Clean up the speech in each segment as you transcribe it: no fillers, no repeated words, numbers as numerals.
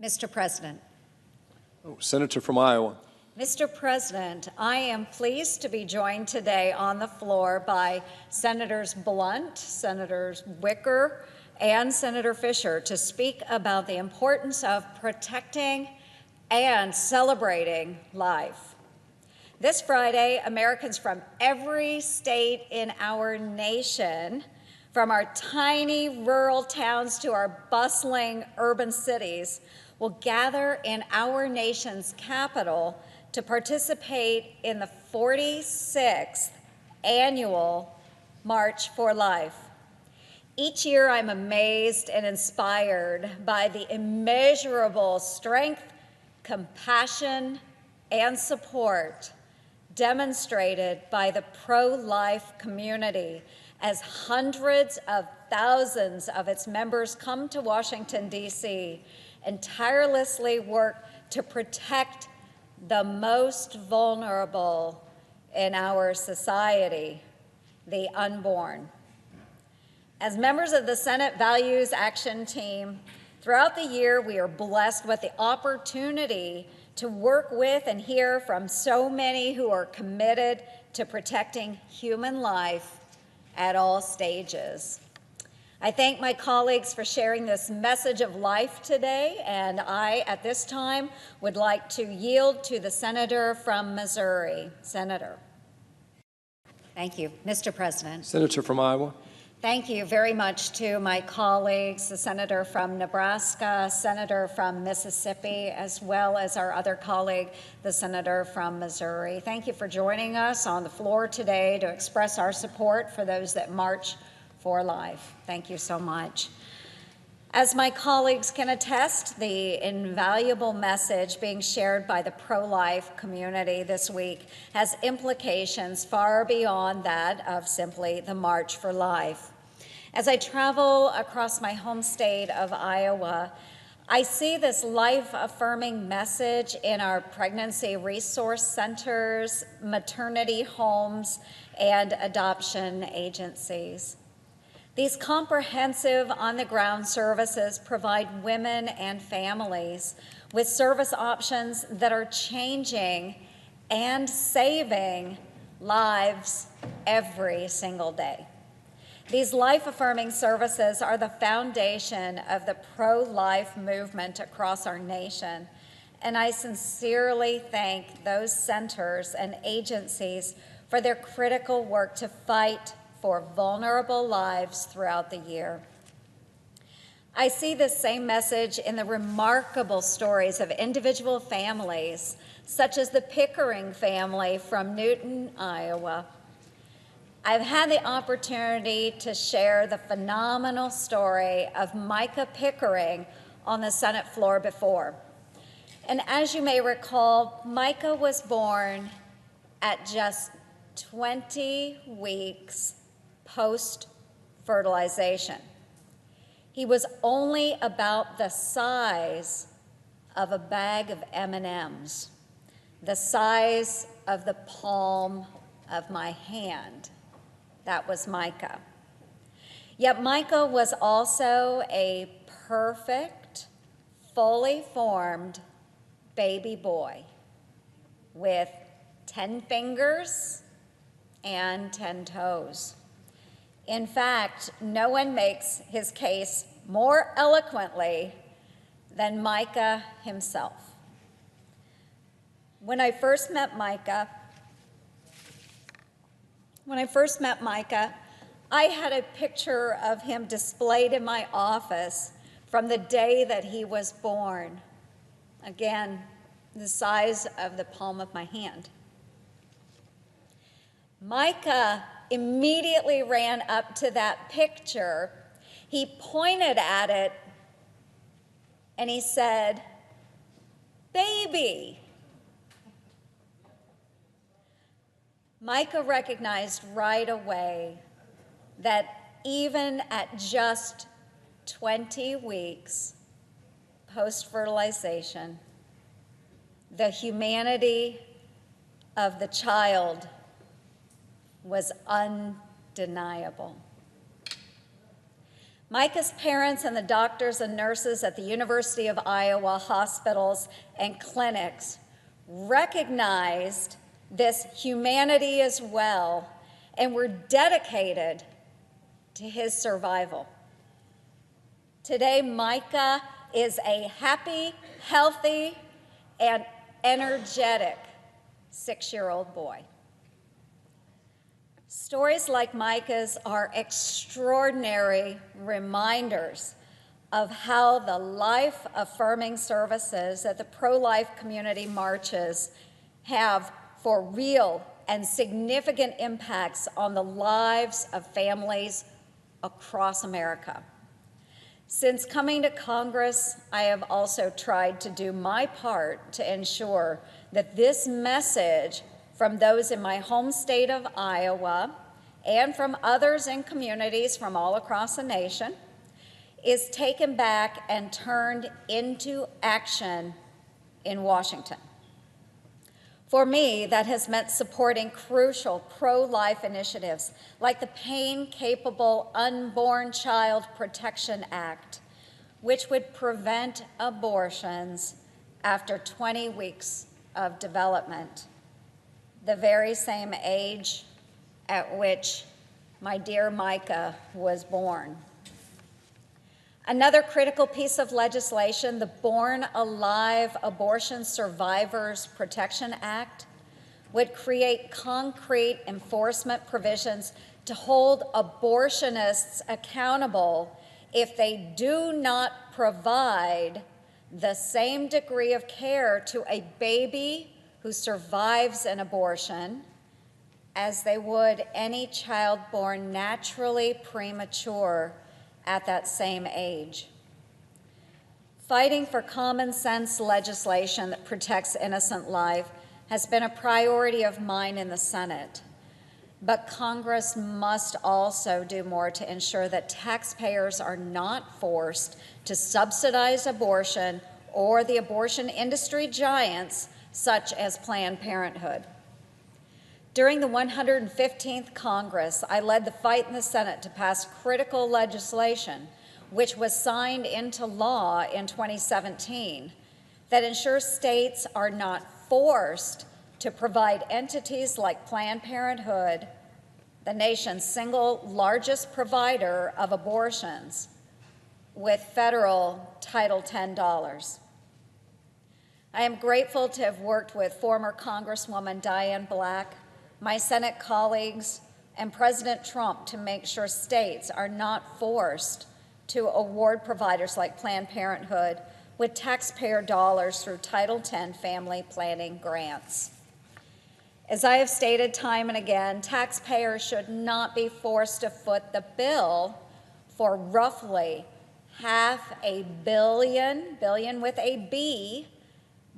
Mr. President. Senator from Iowa. Mr. President, I am pleased to be joined today on the floor by Senators Blunt, Senators Wicker, and Senator Fisher to speak about the importance of protecting and celebrating life. This Friday, Americans from every state in our nation, from our tiny rural towns to our bustling urban cities, will gather in our nation's capital to participate in the 46th annual March for Life. Each year, I'm amazed and inspired by the immeasurable strength, compassion, and support demonstrated by the pro-life community as hundreds of thousands of its members come to Washington, D.C. and tirelessly work to protect the most vulnerable in our society, the unborn. As members of the Senate Values Action Team, throughout the year we are blessed with the opportunity to work with and hear from so many who are committed to protecting human life at all stages. I thank my colleagues for sharing this message of life today, and I, at this time, would like to yield to the senator from Missouri. Senator. Thank you, Mr. President. Senator from Iowa. Thank you very much to my colleagues, the senator from Nebraska, senator from Mississippi, as well as our other colleague, the senator from Missouri. Thank you for joining us on the floor today to express our support for those that march for life. Thank you so much. As my colleagues can attest, the invaluable message being shared by the pro-life community this week has implications far beyond that of simply the March for Life. As I travel across my home state of Iowa, I see this life-affirming message in our pregnancy resource centers, maternity homes, and adoption agencies. These comprehensive on-the-ground services provide women and families with service options that are changing and saving lives every single day. These life-affirming services are the foundation of the pro-life movement across our nation, and I sincerely thank those centers and agencies for their critical work to fight for vulnerable lives throughout the year. I see this same message in the remarkable stories of individual families, such as the Pickering family from Newton, Iowa. I've had the opportunity to share the phenomenal story of Micah Pickering on the Senate floor before. And as you may recall, Micah was born at just 20 weeks post-fertilization. He was only about the size of a bag of M&Ms, the size of the palm of my hand. That was Micah. Yet Micah was also a perfect, fully formed baby boy with 10 fingers and 10 toes. In fact, no one makes his case more eloquently than Micah himself. When I first met Micah, I had a picture of him displayed in my office from the day that he was born. Again, the size of the palm of my hand. Micah immediately ran up to that picture. He pointed at it and he said, "Baby." Micah recognized right away that even at just 20 weeks post-fertilization, the humanity of the child was undeniable. Micah's parents and the doctors and nurses at the University of Iowa hospitals and clinics recognized this humanity as well and were dedicated to his survival. Today, Micah is a happy, healthy, and energetic 6-year-old boy. Stories like Micah's are extraordinary reminders of how the life-affirming services that the pro-life community marches have for real and significant impacts on the lives of families across America. Since coming to Congress, I have also tried to do my part to ensure that this message from those in my home state of Iowa and from others in communities from all across the nation is taken back and turned into action in Washington. For me, that has meant supporting crucial pro-life initiatives like the Pain-Capable Unborn Child Protection Act, which would prevent abortions after 20 weeks of development, the very same age at which my dear Micah was born. Another critical piece of legislation, the Born Alive Abortion Survivors Protection Act, would create concrete enforcement provisions to hold abortionists accountable if they do not provide the same degree of care to a baby who survives an abortion as they would any child born naturally premature at that same age. Fighting for common sense legislation that protects innocent life has been a priority of mine in the Senate. But Congress must also do more to ensure that taxpayers are not forced to subsidize abortion or the abortion industry giants such as Planned Parenthood. During the 115th Congress, I led the fight in the Senate to pass critical legislation, which was signed into law in 2017, that ensures states are not forced to provide entities like Planned Parenthood, the nation's single largest provider of abortions, with federal Title X dollars. I am grateful to have worked with former Congresswoman Diane Black, my Senate colleagues, and President Trump to make sure states are not forced to award providers like Planned Parenthood with taxpayer dollars through Title X family planning grants. As I have stated time and again, taxpayers should not be forced to foot the bill for roughly $500 billion with a B,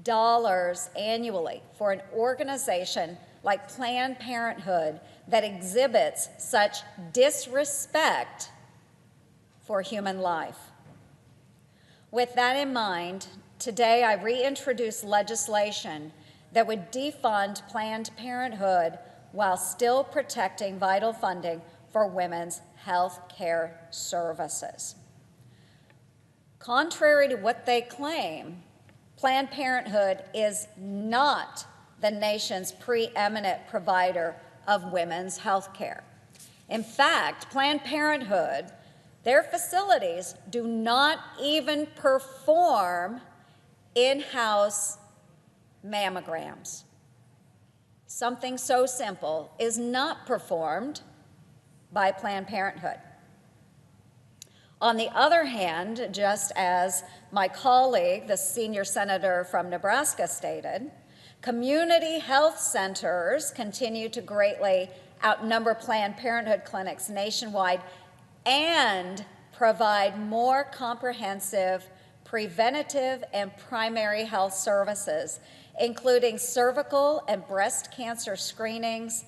dollars annually for an organization like Planned Parenthood that exhibits such disrespect for human life. With that in mind, today I reintroduce legislation that would defund Planned Parenthood while still protecting vital funding for women's health care services. Contrary to what they claim, Planned Parenthood is not the nation's preeminent provider of women's health care. In fact, Planned Parenthood, their facilities do not even perform in-house mammograms. Something so simple is not performed by Planned Parenthood. On the other hand, just as my colleague, the senior senator from Nebraska, stated, community health centers continue to greatly outnumber Planned Parenthood clinics nationwide and provide more comprehensive preventative and primary health services, including cervical and breast cancer screenings,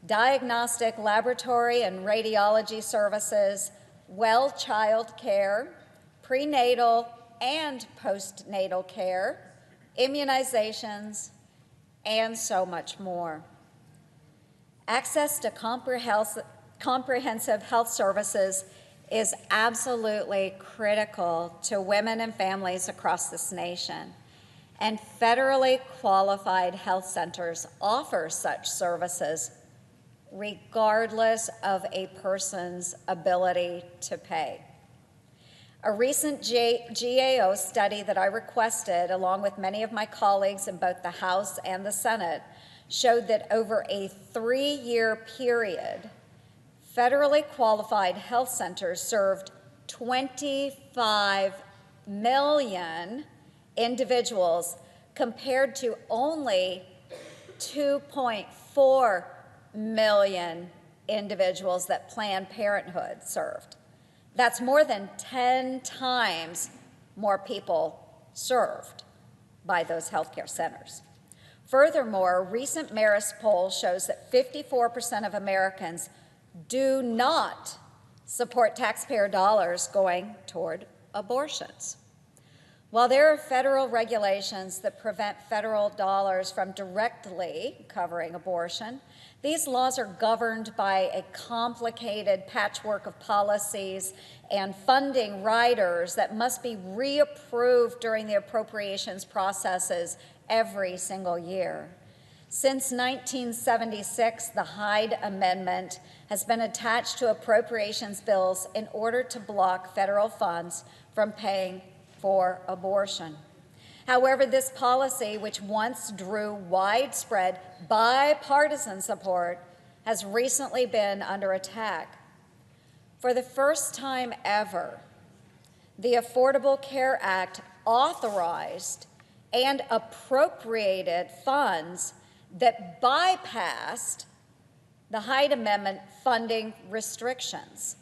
diagnostic laboratory and radiology services, well child care, prenatal and postnatal care, immunizations, and so much more. Access to comprehensive health services is absolutely critical to women and families across this nation. And federally qualified health centers offer such services regardless of a person's ability to pay. A recent GAO study that I requested, along with many of my colleagues in both the House and the Senate, showed that over a 3-year period, federally qualified health centers served 25 million individuals compared to only 2.4 million individuals that Planned Parenthood served. That's more than 10 times more people served by those healthcare centers. Furthermore, a recent Marist poll shows that 54% of Americans do not support taxpayer dollars going toward abortions. While there are federal regulations that prevent federal dollars from directly covering abortion, these laws are governed by a complicated patchwork of policies and funding riders that must be reapproved during the appropriations processes every single year. Since 1976, the Hyde Amendment has been attached to appropriations bills in order to block federal funds from paying for abortion. However, this policy, which once drew widespread bipartisan support, has recently been under attack. For the first time ever, the Affordable Care Act authorized and appropriated funds that bypassed the Hyde Amendment funding restrictions.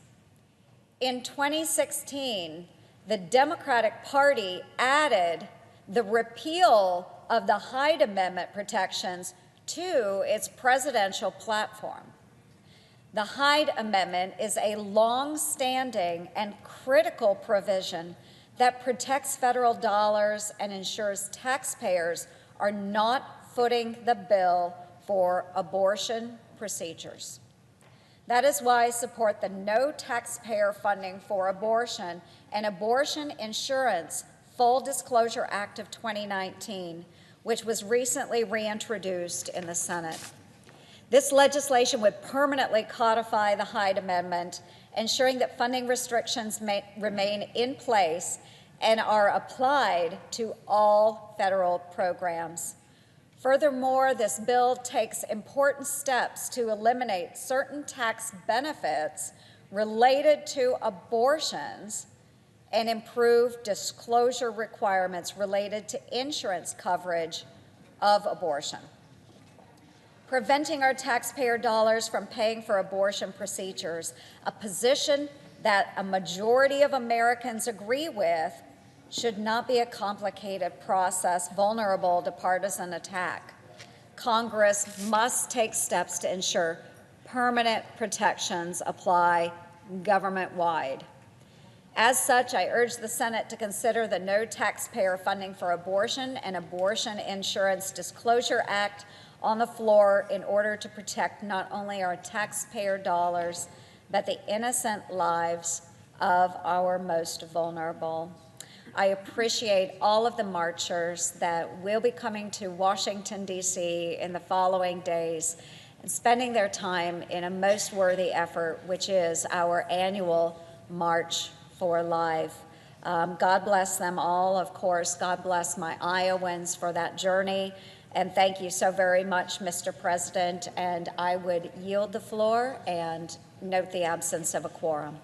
In 2016, the Democratic Party added the repeal of the Hyde Amendment protections to its presidential platform. The Hyde Amendment is a long-standing and critical provision that protects federal dollars and ensures taxpayers are not footing the bill for abortion procedures. That is why I support the No Taxpayer Funding for Abortion and Abortion Insurance Full Disclosure Act of 2019, which was recently reintroduced in the Senate. This legislation would permanently codify the Hyde Amendment, ensuring that funding restrictions remain in place and are applied to all federal programs. Furthermore, this bill takes important steps to eliminate certain tax benefits related to abortions and improve disclosure requirements related to insurance coverage of abortion. Preventing our taxpayer dollars from paying for abortion procedures, a position that a majority of Americans agree with, should not be a complicated process vulnerable to partisan attack. Congress must take steps to ensure permanent protections apply government-wide. As such, I urge the Senate to consider the No Taxpayer Funding for Abortion and Abortion Insurance Disclosure Act on the floor in order to protect not only our taxpayer dollars, but the innocent lives of our most vulnerable. I appreciate all of the marchers that will be coming to Washington, D.C. in the following days and spending their time in a most worthy effort, which is our annual March for Life. God bless them all, of course. God bless my Iowans for that journey. And thank you so very much, Mr. President. And I would yield the floor and note the absence of a quorum.